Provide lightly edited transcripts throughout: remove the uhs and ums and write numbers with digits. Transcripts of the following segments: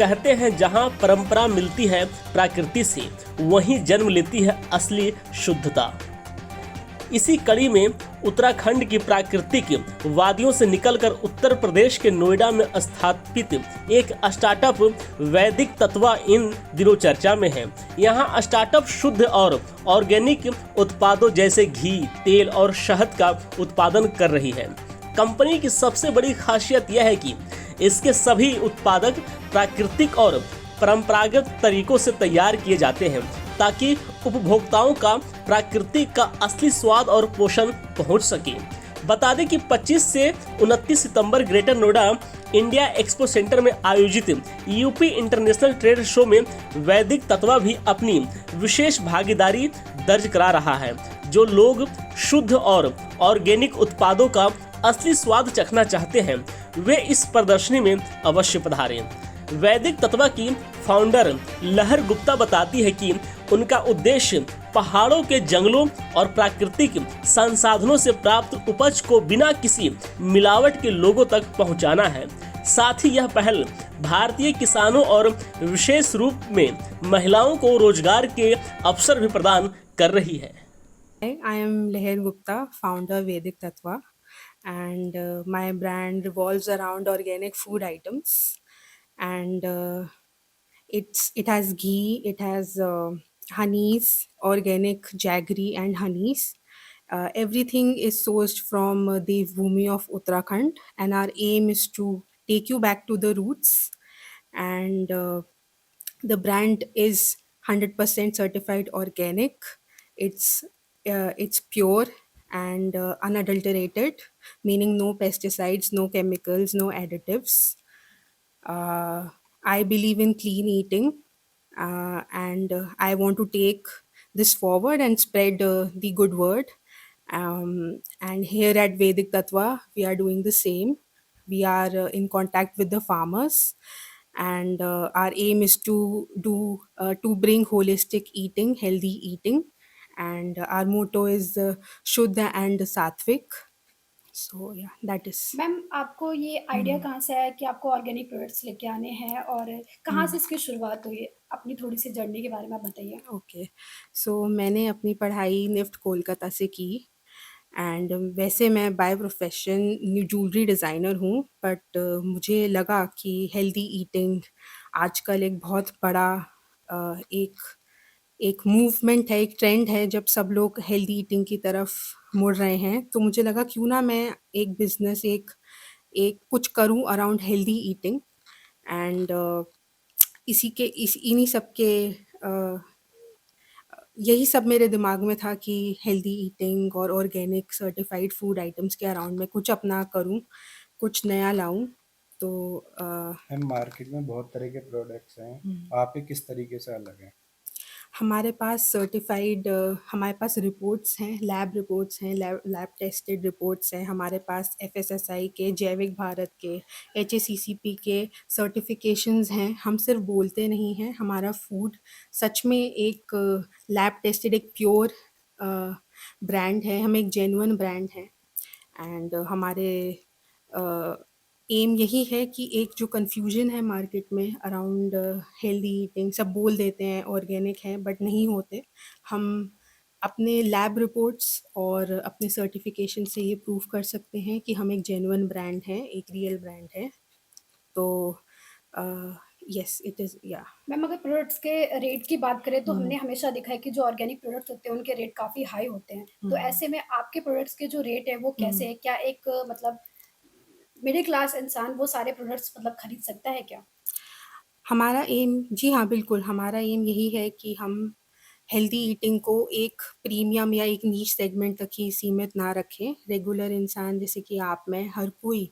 कहते हैं जहां परंपरा मिलती है प्रकृति से, वहीं जन्म लेती है असली शुद्धता। इसी कड़ी में उत्तराखंड की प्राकृतिक वादियों से निकलकर उत्तर प्रदेश के नोएडा में स्थापित एक स्टार्टअप वैदिक तत्वा इन दिनों चर्चा में है। यहाँ स्टार्टअप शुद्ध और ऑर्गेनिक उत्पादों जैसे घी, तेल और शहद का उत्पादन कर रही है। कंपनी की सबसे बड़ी खासियत यह है कि इसके सभी उत्पादक प्राकृतिक और परंपरागत तरीकों से तैयार किए जाते हैं ताकि उपभोक्ताओं का प्राकृतिक का असली स्वाद और पोषण पहुंच सके। बता दें कि 25 से 29 सितंबर Greater Noida India Expo Centre में आयोजित यूपी इंटरनेशनल ट्रेड शो में वैदिक तत्वा भी अपनी विशेष भागीदारी दर्ज करा रहा है। जो लोग शुद्ध और ऑर्गेनिक उत्पादों का असली स्वाद चखना चाहते हैं वे इस प्रदर्शनी में अवश्य पधारें। वैदिक तत्वा की फाउंडर लहर गुप्ता बताती है कि उनका उद्देश्य पहाड़ों के जंगलों और प्राकृतिक संसाधनों से प्राप्त उपज को बिना किसी मिलावट के लोगों तक पहुंचाना है। साथ ही यह पहल भारतीय किसानों और विशेष रूप में महिलाओं को रोजगार के अवसर भी प्रदान कर रही है। I am Leher Gupta, founder Vedic Tattva, and my brand revolves around organic food items. And it has ghee, it has honeys, organic jaggery and honeys. Everything is sourced from the Bhumi of Uttarakhand, and our aim is to take you back to the roots. And the brand is 100% certified organic. It's pure and unadulterated, meaning no pesticides, no chemicals, no additives. uh, I believe in clean eating, and I want to take this forward and spread the good word. And here at Vedic Tattva, we are doing the same. We are in contact with the farmers, and our aim is to bring holistic eating, healthy eating, and our motto is Shuddha and Satvik. So yeah, that is. Ma'am, आपको ये idea कहाँ से आया कि आपको organic products लेके आने हैं और कहाँ से इसकी शुरुआत हुई? अपनी थोड़ी सी जर्नी के बारे में आप बताइए। ओके, सो मैंने अपनी पढ़ाई निफ्ट कोलकाता से की, एंड वैसे मैं बाय प्रोफेशन ज्वेलरी डिज़ाइनर हूँ, बट मुझे लगा कि हेल्दी ईटिंग आजकल एक बहुत बड़ा एक एक मूवमेंट है, एक ट्रेंड है, जब सब लोग हेल्दी ईटिंग की तरफ मुड़ रहे हैं। तो मुझे लगा क्यों ना मैं एक बिजनेस एक एक कुछ करूं अराउंड हेल्दी ईटिंग, एंड इन्हीं सब के यही सब मेरे दिमाग में था कि हेल्दी ईटिंग और ऑर्गेनिक सर्टिफाइड फूड आइटम्स के अराउंड में कुछ अपना करूं, कुछ नया लाऊं। तो मैम, मार्केट में बहुत तरह के प्रोडक्ट्स हैं, आप ये किस तरीके से अलग हैं? हमारे पास सर्टिफाइड हमारे पास रिपोर्ट्स हैं, लैब रिपोर्ट्स हैं, लैब टेस्टेड रिपोर्ट्स हैं। हमारे पास एफएसएसआई के, जैविक भारत के, एचएसीसीपी के सर्टिफिकेशंस हैं। हम सिर्फ बोलते नहीं हैं, हमारा फूड सच में एक लैब टेस्टेड, एक प्योर ब्रांड है। हम एक जेन्युइन ब्रांड हैं, एंड हमारे एम यही है कि एक जो कन्फ्यूजन है मार्केट में अराउंड हेल्दी ईटिंग, सब बोल देते हैं ऑर्गेनिक है बट नहीं होते। हम अपने लैब रिपोर्ट्स और अपने सर्टिफिकेशन से ये प्रूव कर सकते हैं कि हम एक जेन्युइन ब्रांड है, एक रियल ब्रांड है। तो यस, इट इज़ या। मैम, अगर प्रोडक्ट्स के रेट की बात करें तो हमने हमेशा देखा है कि जो ऑर्गेनिक प्रोडक्ट्स होते हैं उनके रेट काफ़ी हाई होते हैं। तो ऐसे में आपके प्रोडक्ट्स के जो रेट है वो कैसे है? क्या एक मतलब मिडिल क्लास इंसान वो सारे प्रोडक्ट्स मतलब खरीद सकता है क्या? हमारा एम, जी हाँ, बिल्कुल, हमारा एम यही है कि हम हेल्दी ईटिंग को एक प्रीमियम या एक नीश सेगमेंट तक ही सीमित ना रखें। रेगुलर इंसान जैसे कि आप, मैं, हर कोई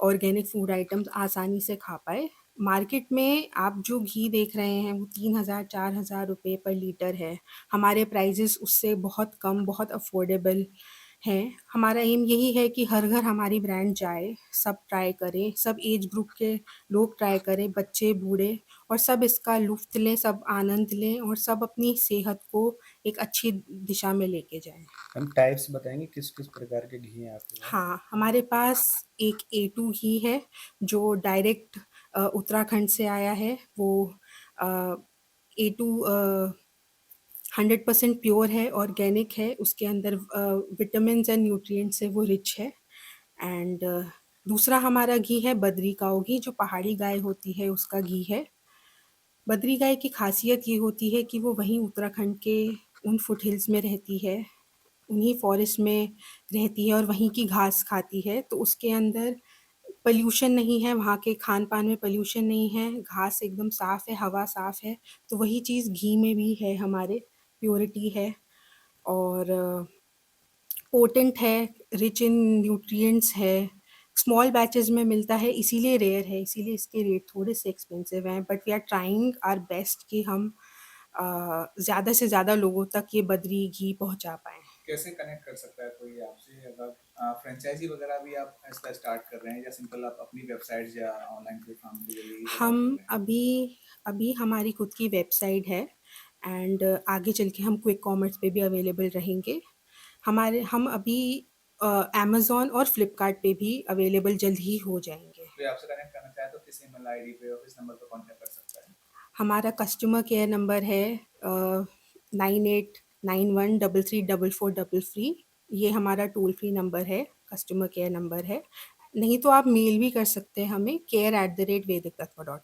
ऑर्गेनिक फूड आइटम्स आसानी से खा पाए। मार्केट में आप जो घी देख रहे हैं वो 3000-4000 रुपये पर लीटर है। हमारे प्राइजेस उससे बहुत कम, बहुत अफोर्डेबल हैं। हमारा एम यही है कि हर घर हमारी ब्रांड जाए, सब ट्राई करें, सब एज ग्रुप के लोग ट्राई करें, बच्चे, बूढ़े, और सब इसका लुत्फ़ लें, सब आनंद लें और सब अपनी सेहत को एक अच्छी दिशा में लेके जाएँ। हम टाइप्स बताएंगे किस-किस प्रकार के घी हैं आपके पास? हाँ, हमारे पास एक A2 घी है जो डायरेक्ट उत्तराखंड से आया है। वो A2 100% प्योर है, ऑर्गेनिक है, उसके अंदर विटामिन्स एंड न्यूट्रिएंट्स से वो रिच है। एंड दूसरा हमारा घी है बद्री काऊ घी, जो पहाड़ी गाय होती है उसका घी है। बद्री गाय की खासियत ये होती है कि वो वहीं उत्तराखंड के उन फुट हिल्स में रहती है, उन्हीं फॉरेस्ट में रहती है और वहीं की घास खाती है, तो उसके अंदर पॉल्यूशन नहीं है, वहाँ के खान-पान में पॉल्यूशन नहीं है, घास एकदम साफ़ है, हवा साफ़ है, तो वही चीज़ घी में भी है हमारे, प्योरिटी है और पोटेंट है, रिच इन न्यूट्रिएंट्स है, स्मॉल बैचेज़ में मिलता है, इसीलिए रेयर है, इसीलिए इसके रेट थोड़े से एक्सपेंसिव हैं, but we are trying our best कि हम ज़्यादा से ज़्यादा लोगों तक ये बद्री घी पहुँचा पाएँ। कैसे कनेक्ट कर सकता है कोई आपसे? अगर फ्रेंचाइजी वगैरह भी आप इसका स्टार्ट कर रहे हैं या सिंपल आप अपनी वेबसाइट या ऑनलाइन प्लेटफॉर्म के जरिए ही हम कर रहे हैं? अभी हमारी खुद की वेबसाइट है एंड आगे चल के हम क्विक कॉमर्स पे भी अवेलेबल रहेंगे। हम अभी अमेज़न और फ्लिपकार्ट पे भी अवेलेबल जल्द ही हो जाएँगे। कोई आपसे कनेक्ट करना चाहे तो किस ईमेल आईडी पे और किस नंबर पे कांटेक्ट कर सकता है? हमारा कस्टमर केयर नंबर है 9891334433। ये हमारा टोल फ्री नंबर है, कस्टमर केयर नंबर है। नहीं तो आप मेल भी कर सकते हैं हमें care@vedictattva.com।